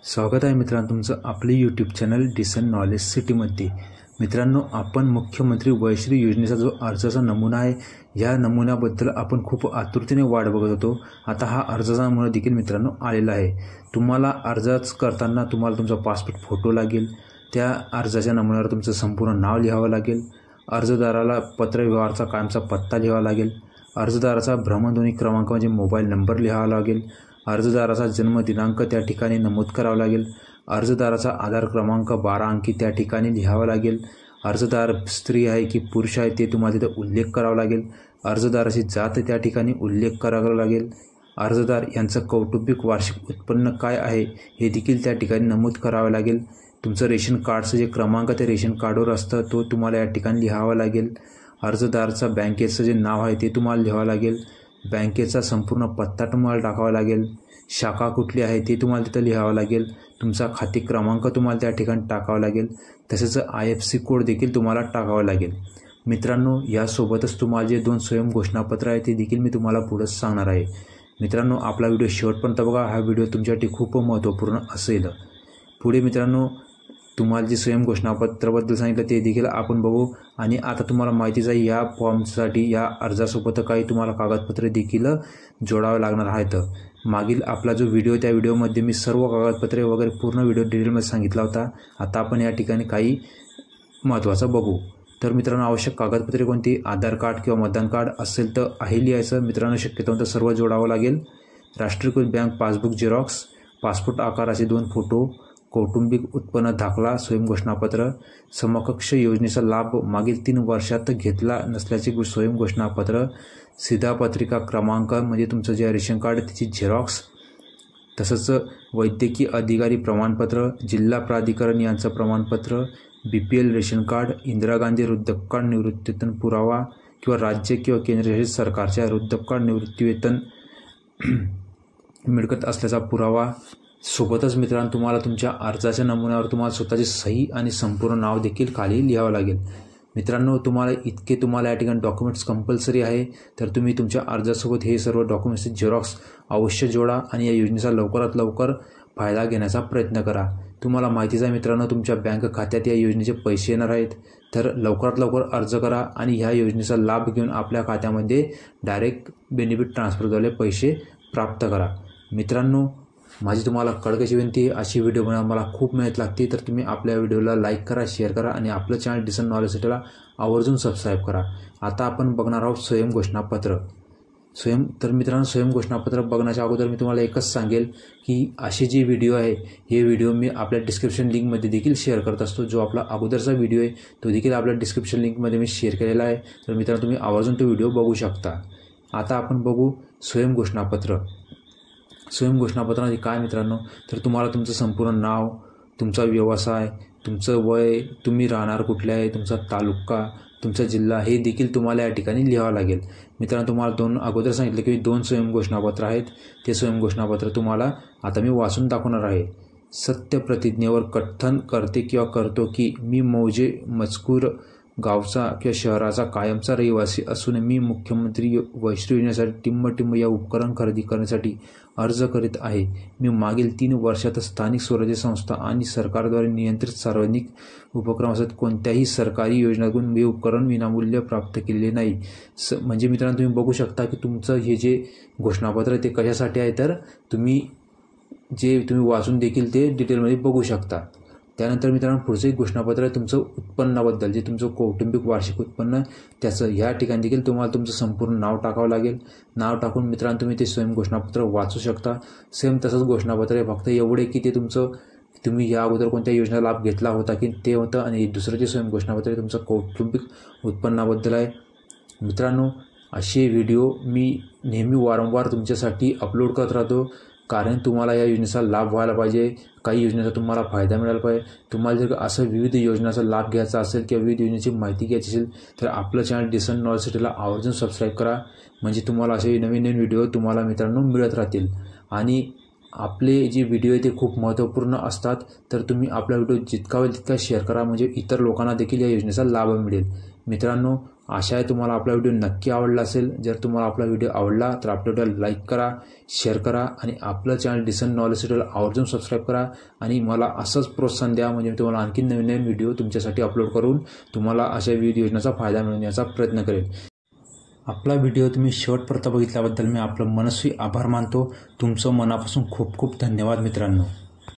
स्वागत आहे मित्रांनो तुमचं आपले यूट्यूब चॅनल डिसन नॉलेज सिटीमध्ये। मित्रांनो, आपण मुख्यमंत्री वयश्री योजनेचा जो अर्जाचा नमुना आहे या नमुन्याबद्दल आपण खूप आतुरतेने वाट बघत होतो। आता हा अर्जाचा नमुना देखील मित्रांनो आलेला आहे। तुम्हाला अर्ज करताना तुम्हाला तुमचा पासपोर्ट फोटो लागेल, त्या अर्जाच्या नमुन्यावर तुमचं संपूर्ण नाव लिहावं लागेल, अर्जदाराला पत्रव्यवहाराचा कायमचा पत्ता लिहावा लागेल, अर्जदाराचा भ्रमणध्वनी क्रमांक म्हणजे मोबाईल नंबर लिहावा लागेल, अर्जदाराचा जन्मदिनांक त्या ठिकाणी नमूद करावा लागेल, अर्जदाराचा आधार क्रमांक 12 अंकी त्या ठिकाणी लिहावा लागेल, अर्जदार स्त्री आहे की पुरुष आहे ते तुम्हाला तिथे उल्लेख करावा लागेल, अर्जदाराची जात त्या ठिकाणी उल्लेख करावा लागेल, अर्जदार यांचं कौटुंबिक वार्षिक उत्पन्न काय आहे हे देखील त्या ठिकाणी नमूद करावे लागेल, तुमचं रेशन कार्डचं जे क्रमांक ते रेशन कार्डवर असतं तो तुम्हाला या ठिकाणी लिहावा लागेल, अर्जदाराचा बँकेचं जे नाव आहे ते तुम्हाला लिहावं लागेल, बँकेचा संपूर्ण पत्ता तुम्हाला टाकावा लागेल, शाखा कुठली आहे ते तुम्हाला तिथं लिहावं लागेल, तुमचा खाते क्रमांक तुम्हाला त्या ठिकाणी टाकावा लागेल, तसेच IFSC कोड देखील तुम्हाला टाकावा लागेल। मित्रांनो, यासोबतच तुम्हाला जे 2 स्वयं घोषणापत्र आहे ते देखील मी तुम्हाला पुढे सांगणार आहे। मित्रांनो, आपला व्हिडिओ शेवटपर्यंत बघा, हा व्हिडिओ तुमच्यासाठी खूप महत्त्वपूर्ण असेल। पुढे मित्रांनो, तुम्हाला जे स्वयं घोषणापत्राबद्दल सांगितलं ते देखील आपण बघू। आणि आता तुम्हाला माहितीच आहे या फॉर्मसाठी या अर्जासोबत काही तुम्हाला कागदपत्रे देखील जोडावे लागणार आहेत। मागील आपला जो व्हिडिओ त्या व्हिडिओमध्ये मी सर्व कागदपत्रे वगैरे पूर्ण व्हिडिओ डिटेलमध्ये सांगितला होता। आता आपण या ठिकाणी काही महत्त्वाचं बघू। तर मित्रांनो, आवश्यक कागदपत्रे कोणती? आधार कार्ड किंवा मतदान कार्ड असेल तर आहे लिहायचं मित्रांनो, शक्यतो तर सर्व जोडावं लागेल। राष्ट्रीयकृत बँक पासबुक झेरॉक्स, पासपोर्ट आकाराचे 2 फोटो, कौटुंबिक उत्पन्न दाखला, स्वयं घोषणापत्र, समकक्ष योजनेचा लाभ मागील 3 वर्षात घेतला नसल्याचे स्वयं घोषणापत्र, शिधापत्रिका क्रमांक म्हणजे तुमचं जे रेशन कार्ड त्याची झेरॉक्स, तसंच वैद्यकीय अधिकारी प्रमाणपत्र, जिल्हा प्राधिकरण यांचं प्रमाणपत्र, BPL ration card, Indira Gandhi वृद्धापकाळ निवृत्तीवेतन पुरावा किंवा राज्य किंवा केंद्रशासित सरकारच्या वृद्धापकाळ निवृत्तीवेतन मिळकत असल्याचा पुरावा। सोबतच मित्रांनो, तुम्हाला तुमच्या अर्जाच्या नमुन्यावर तुम्हाला स्वतःची सही आणि संपूर्ण नाव देखील खाली लिहावं लागेल। मित्रांनो, तुम्हाला या ठिकाणी डॉक्युमेंट्स कंपल्सरी आहे, तर तुम्ही तुमच्या अर्जासोबत हे सर्व डॉक्युमेंट्सचे झेरॉक्स अवश्य जोडा आणि या योजनेचा लवकरात लवकर फायदा घेण्याचा प्रयत्न करा। तुम्हाला माहितीच आहे मित्रांनो, तुमच्या बँक खात्यात या योजनेचे पैसे येणार आहेत, तर लवकरात लवकर अर्ज करा आणि ह्या योजनेचा लाभ घेऊन आपल्या खात्यामध्ये डायरेक्ट बेनिफिट ट्रान्सफरद्वारे पैसे प्राप्त करा। मित्रांनो, माझी तुम्हाला कडकशी विनंती आहे, अशी व्हिडिओ बनवायला मला खूप मेहनत लागते, तर तुम्ही आपल्या व्हिडिओला लाईक करा, शेअर करा आणि आपलं चॅनल डिसन नॉलेज सिटीला आवर्जून सबस्क्राईब करा। आता आपण बघणार आहोत स्वयं घोषणापत्र। तर मित्रांनो, स्वयं घोषणापत्र बघण्याच्या अगोदर मी तुम्हाला एकच सांगेल की असे जे व्हिडिओ आहे हे व्हिडिओ मी आपल्या डिस्क्रिप्शन लिंकमध्ये देखील शेअर करत असतो। जो आपला अगोदरचा व्हिडिओ आहे तो देखील आपल्या डिस्क्रिप्शन लिंकमध्ये मी शेअर केलेला आहे, तर मित्रांनो तुम्ही आवर्जून तो व्हिडिओ बघू शकता। आता आपण बघू स्वयं घोषणापत्र। स्वयं घोषणापत्रामध्ये काय मित्रांनो, तर तुम्हाला तुमचं संपूर्ण नाव, तुमचा व्यवसाय, तुमचं वय, तुम्ही राहणार कुठले आहे, तुमचा तालुका, तुमचा जिल्हा हे देखील तुम्हाला या ठिकाणी लिहावं लागेल। मित्रांनो, तुम्हाला अगोदर सांगितलं की 2 स्वयं घोषणापत्र आहेत, ते स्वयं घोषणापत्र तुम्हाला आता मी वाचून दाखवणार आहे। सत्य प्रतिज्ञेवर कथन करते किंवा करतो की मी मौजे मजकूर गावचा किंवा शहराचा कायमचा रहिवासी असून मी मुख्यमंत्री वयश्री योजनेसाठी टिंब या उपकरण खरेदी करण्यासाठी अर्ज करीत आहे। मी मागील 3 वर्षात स्थानिक स्वराज्य संस्था आणि सरकारद्वारे नियंत्रित सार्वजनिक उपक्रमासाठी कोणत्याही सरकारी योजनातून हे उपकरण विनामूल्य प्राप्त केलेले नाही। म्हणजे मित्रांनो, तुम्ही बघू शकता की तुमचं हे जे घोषणापत्र ते कशासाठी आहे, तर तुम्ही वाचून देखील ते डिटेलमध्ये बघू शकता। त्यानंतर मित्रांनो, पुढचं एक घोषणापत्र आहे तुमचं उत्पन्नाबद्दल, जे तुमचं कौटुंबिक वार्षिक उत्पन्न त्याचं ह्या ठिकाणी देखील तुम्हाला तुमचं संपूर्ण नाव टाकावं लागेल। नाव टाकून मित्रांनो तुम्ही ते स्वयं घोषणापत्र वाचू शकता। सेम तसंच घोषणापत्र आहे, फक्त एवढे की ते तुम्ही या अगोदर कोणत्या योजना लाभ घेतला होता की ते होतं, आणि दुसरं जे स्वयं घोषणापत्र आहे तुमचं कौटुंबिक उत्पन्नाबद्दल आहे। मित्रांनो, असे व्हिडिओ मी नेहमी वारंवार तुमच्यासाठी अपलोड करत राहतो, कारण तुम्हाला या योजनेचा लाभ व्हायला पाहिजे, काही योजनेचा तुम्हाला फायदा मिळाला पाहिजे। तुम्हाला जर असं विविध योजनांचा लाभ घ्यायचा असेल किंवा विविध योजनेची माहिती घ्यायची असेल तर आपलं चॅनल डिसन नॉलेज सिटीला आवर्जून सबस्क्राईब करा, म्हणजे तुम्हाला असे नवीन व्हिडिओ तुम्हाला मित्रांनो मिळत राहतील। आणि आपले जे व्हिडिओ आहे ते खूप महत्त्वपूर्ण असतात, तर तुम्ही आपला व्हिडिओ जितका होईल तितका शेअर करा, म्हणजे इतर लोकांना देखील या योजनेचा लाभ मिळेल. मित्रांनो, आशा आहे तुम्हाला आपला व्हिडिओ नक्की आवडला असेल. जर तुम्हाला आपला व्हिडिओ आवडला तर आपल्या व्हिडिओला लाईक करा, शेअर करा आणि आपलं चॅनल डिसेंट नॉलेज सेटला आवर्जून सबस्क्राईब करा आणि मला असंच प्रोत्साहन द्या, म्हणजे मी तुम्हाला आणखी नवीन नवीन व्हिडिओ तुमच्यासाठी अपलोड करून तुम्हाला अशा विविध योजनेचा फायदा मिळवण्याचा प्रयत्न करेल. आपला व्हिडिओ तुम्ही शेवटपर्यंत बघितल्याबद्दल मी आपलं मनस्वी आभार मानतो. तुमचं मनापासून खूप खूप धन्यवाद मित्रांनो.